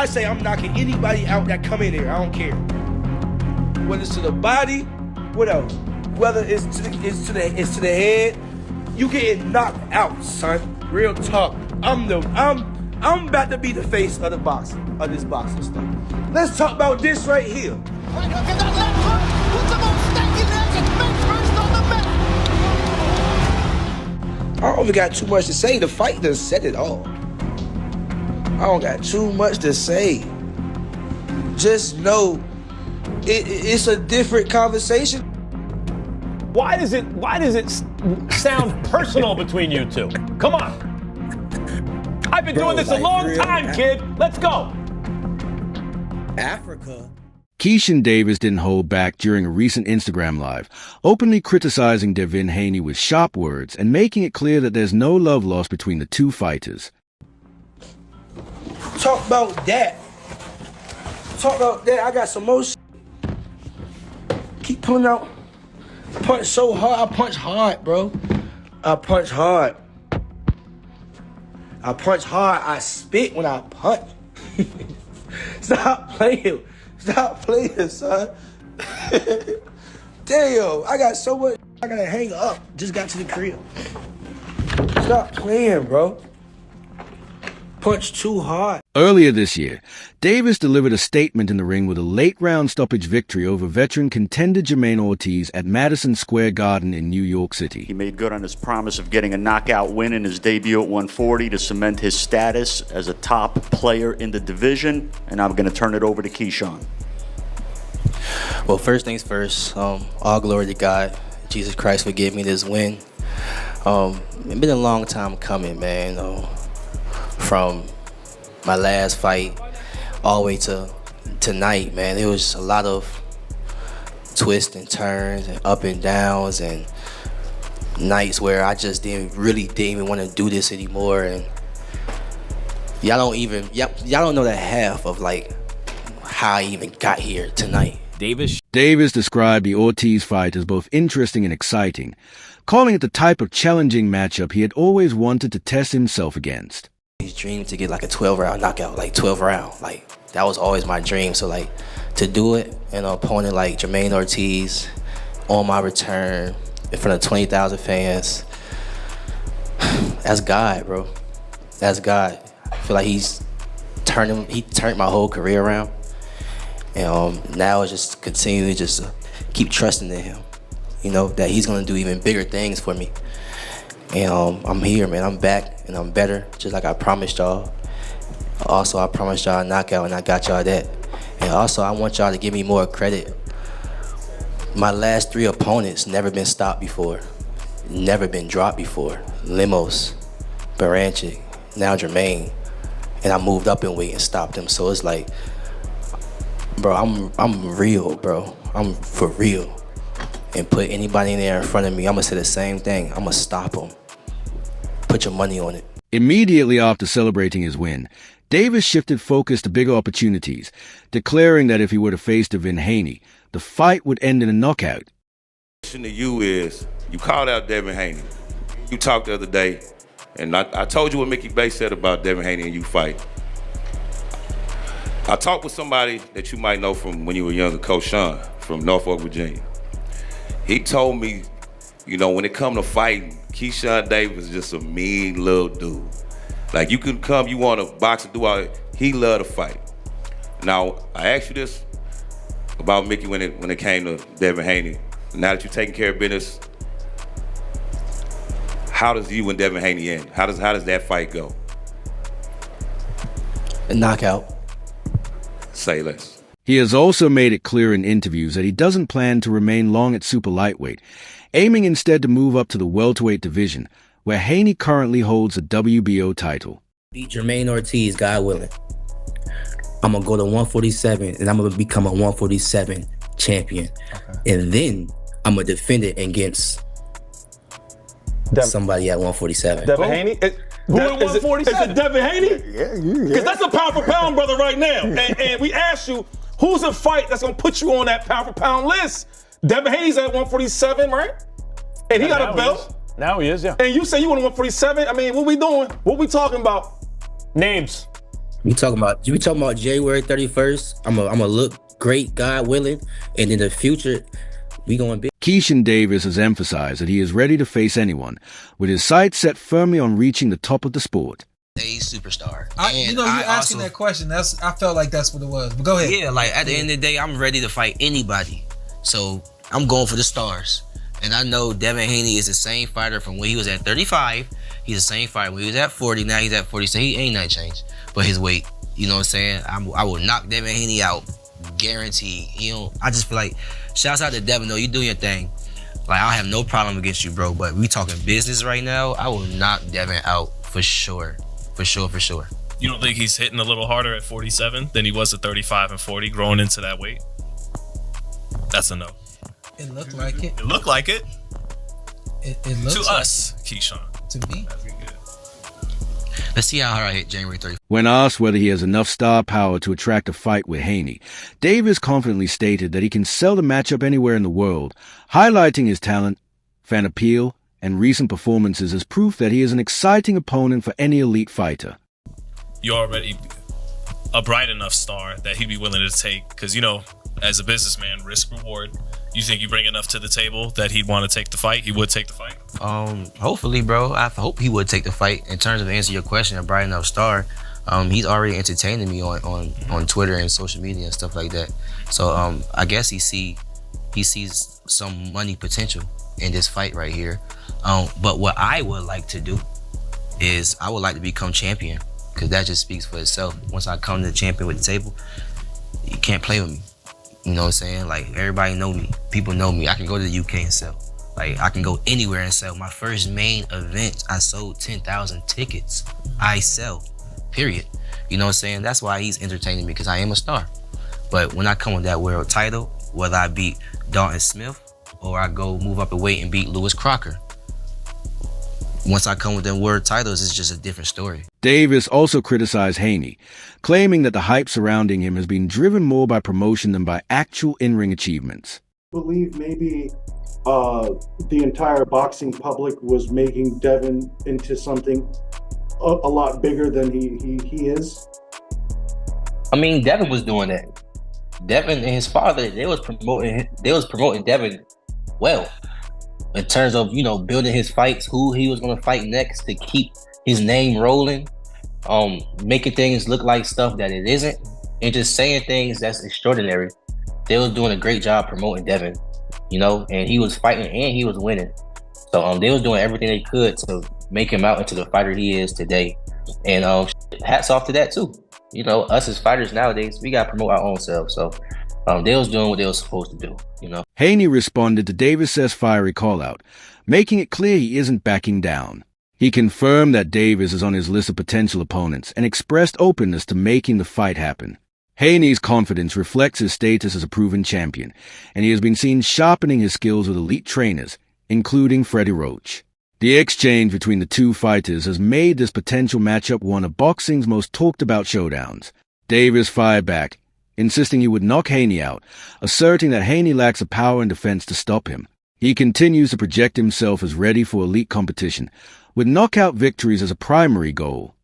I say I'm knocking anybody out that come in here. I don't care. Whether it's to the body, what else? Whether it's to the head, you getting knocked out, son. Real talk. I'm about to be the face of this boxing stuff. Let's talk about this right here. Right hook in that left hook. Puts him on stacking legs and face first on the mat. I don't even got too much to say. The fight done said it all. I don't got too much to say. Just know it's a different conversation. Why does it sound personal between you two? Come on. I've been doing this a long time, kid. Let's go. Africa. Keishan Davis didn't hold back during a recent Instagram Live, openly criticizing Devin Haney with sharp words and making it clear that there's no love lost between the two fighters. Talk about that. I got some more shit. Keep pulling out. Punch so hard. I punch hard, bro. I punch hard. I spit when I punch. Stop playing, son. Damn, I got so much I gotta hang up. Just got to the crib. Stop playing, bro. Punch too hard. Earlier this year, Davis delivered a statement in the ring with a late-round stoppage victory over veteran contender Jermaine Ortiz at Madison Square Garden in New York City. He made good on his promise of getting a knockout win in his debut at 140 to cement his status as a top player in the division, and I'm going to turn it over to Keyshawn. Well, first things first, all glory to God. Jesus Christ for giving me this win. It's been a long time coming, man. From my last fight all the way to tonight, man, there was a lot of twists and turns and up and downs and nights where I just didn't even want to do this anymore. And y'all don't know the half of like how I even got here tonight. Davis described the Ortiz fight as both interesting and exciting, calling it the type of challenging matchup he had always wanted to test himself against. His dream to get like a 12-round knockout, like 12 round, like that was always my dream. So like to do it and an opponent like Jermaine Ortiz on my return in front of 20,000 fans, that's God, bro. That's God. I feel like he turned my whole career around, and now it's just continuing to keep trusting in him. You know that he's gonna do even bigger things for me. And I'm here, man. I'm back, and I'm better, just like I promised y'all. Also, I promised y'all a knockout, and I got y'all that. And also, I want y'all to give me more credit. My last 3 opponents never been stopped before, never been dropped before. Limos, Baranchik, now Jermaine, and I moved up in weight and stopped them. So it's like, bro, I'm real, bro. I'm for real. And put anybody in there in front of me, I'm gonna say the same thing. I'm gonna stop them. Put your money on it. Immediately after celebrating his win, Davis shifted focus to bigger opportunities, declaring that if he were to face Devin Haney, the fight would end in a knockout. The question to you is, you called out Devin Haney. You talked the other day, and I told you what Mickey Bay said about Devin Haney and you fight. I talked with somebody that you might know from when you were younger, Coach Sean from Norfolk, Virginia. He told me, you know, when it come to fighting, Keyshawn Davis is just a mean little dude. Like, you can come, you want to box and do all that. He love to fight. Now, I asked you this about Mickey when it came to Devin Haney. Now that you're taking care of business, how does you and Devin Haney end? How does that fight go? A knockout. Say less. He has also made it clear in interviews that he doesn't plan to remain long at super lightweight, aiming instead to move up to the welterweight division, where Haney currently holds the WBO title. Beat Jermaine Ortiz, God willing. I'm going to go to 147, and I'm going to become a 147 champion. Okay. And then I'm going to defend it against somebody at 147. Devin Haney? Who at 147? Is it Devin Haney? Yeah. Because that's a pound for pound brother right now. And we asked you, who's a fight that's going to put you on that pound for pound list? Devin Haney's at 147, right? And he got a belt. Now he is, yeah. And you say you want 147? I mean, what we doing? What we talking about? Names. We talking about January 31st. I'm a look great, God willing, and in the future, we going big. Keyshawn Davis has emphasized that he is ready to face anyone, with his sights set firmly on reaching the top of the sport. A superstar. You asking that question. I felt like that's what it was. But go ahead. Yeah, like at the end of the day, I'm ready to fight anybody. So I'm going for the stars. And I know Devin Haney is the same fighter from when he was at 35. He's the same fighter when he was at 40. Now he's at 40. So he ain't nothing changed. But his weight, you know what I'm saying? I will knock Devin Haney out, guaranteed. You know, I just feel like, shouts out to Devin though. You do your thing. Like I have no problem against you, bro. But we talking business right now. I will knock Devin out for sure. For sure. You don't think he's hitting a little harder at 47 than he was at 35 and 40, growing into that weight? That's a no. It looked like it. It looked like it. It looks to like us, Keyshawn. To me. Let's see how hard I hit January 30th. When asked whether he has enough star power to attract a fight with Haney, Davis confidently stated that he can sell the matchup anywhere in the world, highlighting his talent, fan appeal, and recent performances as proof that he is an exciting opponent for any elite fighter. You're already a bright enough star that he'd be willing to take, because, you know, as a businessman, risk reward. You think you bring enough to the table that he'd want to take the fight? He would take the fight? Hopefully, bro. I hope he would take the fight. In terms of answering your question, a bright enough star, he's already entertaining me on Twitter and social media and stuff like that. So I guess he sees some money potential in this fight right here. But what I would like to do is I would like to become champion, because that just speaks for itself. Once I come to the champion with the table, you can't play with me. You know what I'm saying? Like, everybody know me. People know me. I can go to the UK and sell. Like, I can go anywhere and sell. My first main event, I sold 10,000 tickets. I sell, period. You know what I'm saying? That's why he's entertaining me, because I am a star. But when I come with that world title, whether I beat Dalton Smith or I go move up a weight and beat Lewis Crocker, once I come with them world titles, it's just a different story. Davis also criticized Haney, claiming that the hype surrounding him has been driven more by promotion than by actual in-ring achievements. I believe maybe the entire boxing public was making Devin into something a lot bigger than he is. I mean, Devin was doing that. Devin and his father, they was promoting Devin well, in terms of, you know, building his fights, who he was going to fight next to keep his name rolling, making things look like stuff that it isn't, and just saying things that's extraordinary. They was doing a great job promoting Devin, you know, and he was fighting and he was winning. So they was doing everything they could to make him out into the fighter he is today. And hats off to that too. You know, us as fighters nowadays, we got to promote our own selves. So they was doing what they was supposed to do, you know. Haney responded to Davis' fiery call-out, making it clear he isn't backing down. He confirmed that Davis is on his list of potential opponents and expressed openness to making the fight happen. Haney's confidence reflects his status as a proven champion, and he has been seen sharpening his skills with elite trainers, including Freddie Roach. The exchange between the two fighters has made this potential matchup one of boxing's most talked-about showdowns. Davis fired back, insisting he would knock Haney out, asserting that Haney lacks the power and defense to stop him. He continues to project himself as ready for elite competition, with knockout victories as a primary goal.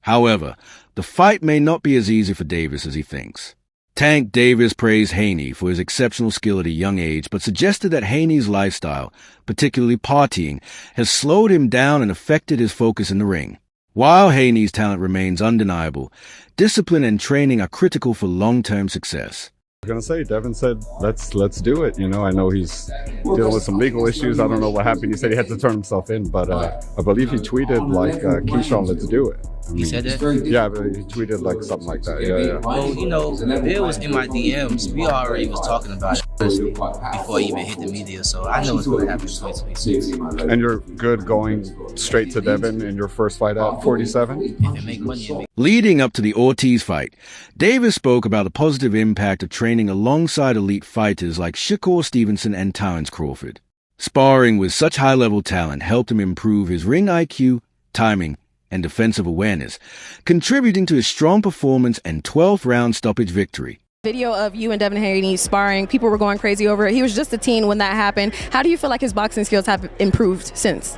However, the fight may not be as easy for Davis as he thinks. Tank Davis praised Haney for his exceptional skill at a young age, but suggested that Haney's lifestyle, particularly partying, has slowed him down and affected his focus in the ring. While Haney's talent remains undeniable, discipline and training are critical for long-term success. I was gonna say, Devin said, let's do it. You know, I know he's dealing with some legal issues. I don't know what happened. He said he had to turn himself in, but I believe he tweeted like, Keyshawn, let's do it. He said that? Yeah, but he tweeted like something like that. Yeah. Well, you know, it was in my DMs. We already was talking about it before he even hit the media, so I know it's going to happen in 2026. And you're good going straight to Devin in your first fight at 47? If it make money, it make... Leading up to the Ortiz fight, Davis spoke about the positive impact of training alongside elite fighters like Shakur Stevenson and Terrence Crawford. Sparring with such high-level talent helped him improve his ring IQ, timing, and defensive awareness, contributing to his strong performance and 12th round stoppage victory. Video of you and Devin Haney sparring, people were going crazy over it. He was just a teen when that happened. How do you feel like his boxing skills have improved since?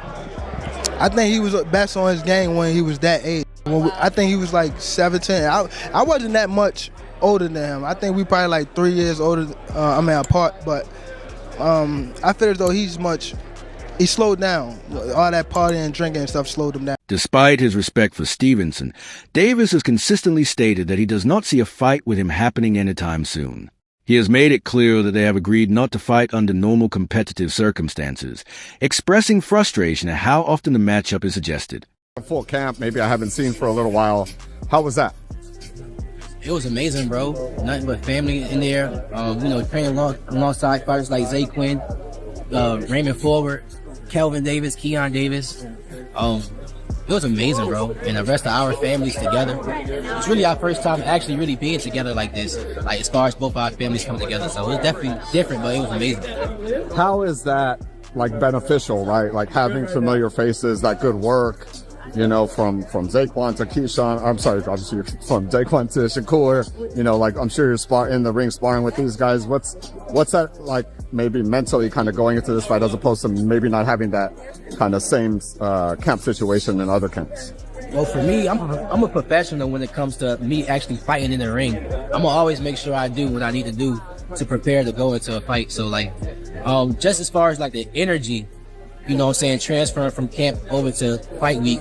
I think he was best on his game when he was that age. I think he was like 17. I wasn't that much older than him. I think we probably like 3 years older, apart, but I feel as though he slowed down. All that partying and drinking and stuff slowed him down. Despite his respect for Stevenson, Davis has consistently stated that he does not see a fight with him happening anytime soon. He has made it clear that they have agreed not to fight under normal competitive circumstances, expressing frustration at how often the matchup is suggested. A full camp, maybe I haven't seen for a little while. How was that? It was amazing, bro. Nothing but family in there. Training alongside fighters like Zay Quinn, Raymond Forward, Kelvin Davis, Keon Davis. It was amazing, bro. And the rest of our families together. It's really our first time actually really being together like this, like as far as both our families come together. So it was definitely different, but it was amazing. How is that like beneficial, right? Like having familiar faces, that good work, you know, from Zaquan to Keyshawn. I'm sorry, obviously from Zaquan to Shakur. You know, like I'm sure you're in the ring sparring with these guys. What's that like? Maybe mentally, kind of going into this fight, as opposed to maybe not having that kind of same camp situation in other camps. Well, for me, I'm a professional when it comes to me actually fighting in the ring. I'm gonna always make sure I do what I need to do to prepare to go into a fight. So like, just as far as like the energy, you know what I'm saying, transferring from camp over to fight week,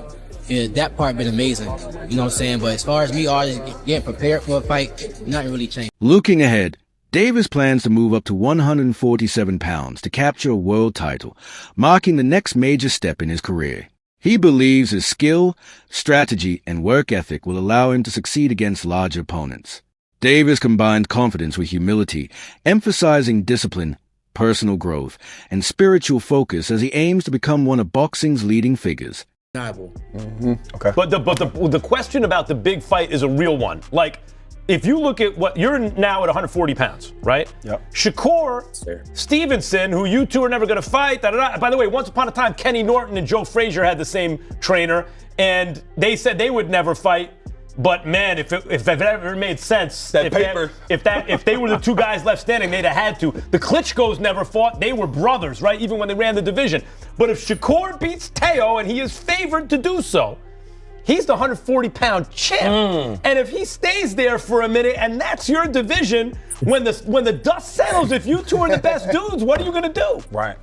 that part been amazing. You know what I'm saying? But as far as me always getting prepared for a fight, nothing really changed. Looking ahead, Davis plans to move up to 147 pounds to capture a world title, marking the next major step in his career. He believes his skill, strategy, and work ethic will allow him to succeed against larger opponents. Davis combines confidence with humility, emphasizing discipline, personal growth, and spiritual focus as he aims to become one of boxing's leading figures. Okay. But the question about the big fight is a real one. Like, if you look at what you're now at 140 pounds, right? Yep. Shakur Stevenson, who you two are never going to fight. By the way, once upon a time, Kenny Norton and Joe Frazier had the same trainer, and they said they would never fight. But man, if it ever made sense, if they were the two guys left standing, they'd have had to. The Klitschko's never fought. They were brothers, right? Even when they ran the division. But if Shakur beats Teo, and he is favored to do so, he's the 140-pound champ. And if he stays there for a minute, and that's your division, when the dust settles, if you two are the best dudes, what are you going to do? Right.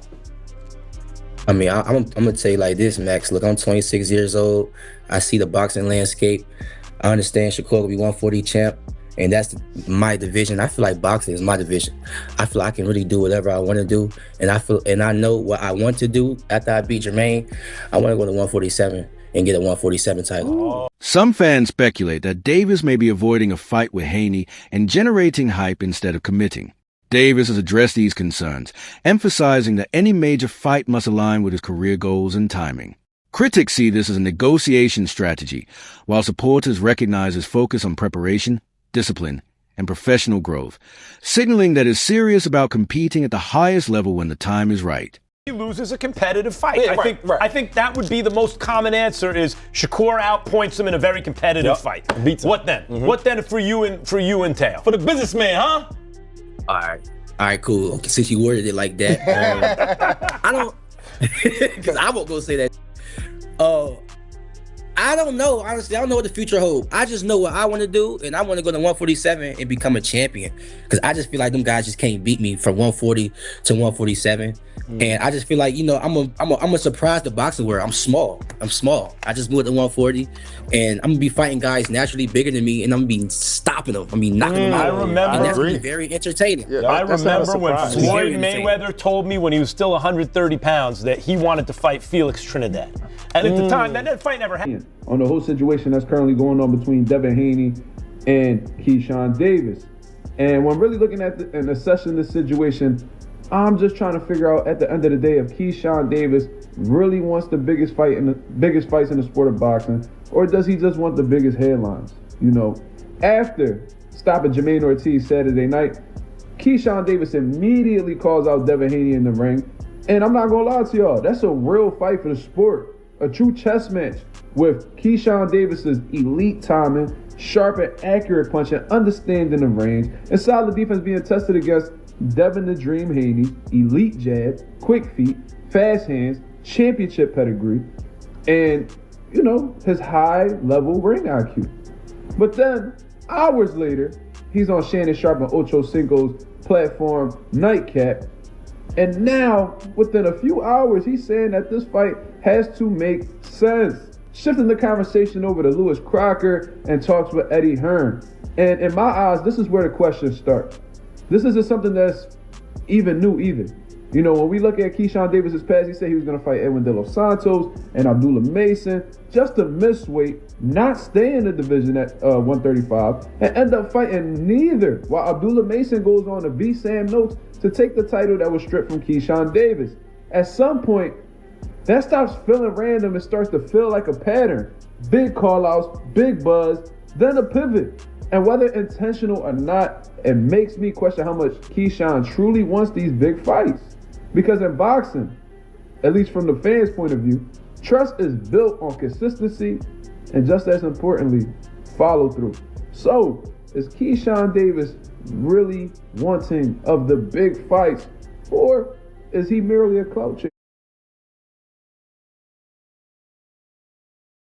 I mean, I'm going to tell you like this, Max. Look, I'm 26 years old. I see the boxing landscape. I understand Shakur will be 140 champ, and that's my division. I feel like boxing is my division. I feel I can really do whatever I want to do, and I know what I want to do after I beat Jermaine. I want to go to 147 and get a 147 title. Some fans speculate that Davis may be avoiding a fight with Haney and generating hype instead of committing. Davis has addressed these concerns, emphasizing that any major fight must align with his career goals and timing. Critics see this as a negotiation strategy, while supporters recognize his focus on preparation, discipline, and professional growth, signaling that he's serious about competing at the highest level when the time is right. He loses a competitive fight. Yeah, I think that would be the most common answer is Shakur outpoints him in a very competitive fight. Beats him. What then? What then for you and Teo? For the businessman, huh? All right, cool. Okay, since you worded it like that, I don't, because I won't go say that. I don't know. Honestly, I don't know what the future holds. I just know what I want to do, and I want to go to 147 and become a champion. Because I just feel like them guys just can't beat me from 140 to 147. And I just feel like, you know, I'm a surprise the boxing world. I'm small. I just moved to 140, and I'm gonna be fighting guys naturally bigger than me, and I'm gonna be stopping them. Knocking them out. I remember. And that's gonna be very entertaining. Yeah, I remember when Floyd Mayweather told me when he was still 130 pounds that he wanted to fight Felix Trinidad. And at the time, that fight never happened. On the whole situation that's currently going on between Devin Haney and Keyshawn Davis. And when really looking at and assessing this situation, I'm just trying to figure out at the end of the day if Keyshawn Davis really wants the biggest fights in the sport of boxing, or does he just want the biggest headlines? You know, after stopping Jermaine Ortiz Saturday night, Keyshawn Davis immediately calls out Devin Haney in the ring. And I'm not gonna lie to y'all, that's a real fight for the sport, a true chess match. with Keyshawn Davis's elite timing, sharp and accurate punch, and understanding of range, and solid defense being tested against Devin the Dream Haney, elite jab, quick feet, fast hands, championship pedigree, and, you know, his high-level ring IQ. But then, hours later, he's on Shannon Sharp and Ocho Cinco's platform Nightcap, and now, within a few hours, he's saying that this fight has to make sense, shifting the conversation over to Lewis Crocker and talks with Eddie Hearn. And in my eyes, this is where the questions start. This isn't something that's even new either. You know, when we look at Keyshawn Davis's past, he said he was going to fight Edwin De Los Santos and Abdullah Mason just to miss weight, not stay in the division at 135, and end up fighting neither, while Abdullah Mason goes on to beat Sam Notes to take the title that was stripped from Keyshawn Davis. At some point, that stops feeling random and starts to feel like a pattern. Big call-outs, big buzz, then a pivot. And whether intentional or not, it makes me question how much Keyshawn truly wants these big fights. Because in boxing, at least from the fans' point of view, trust is built on consistency and, just as importantly, follow through. So, is Keyshawn Davis really wanting of the big fights, or is he merely a clout chaser?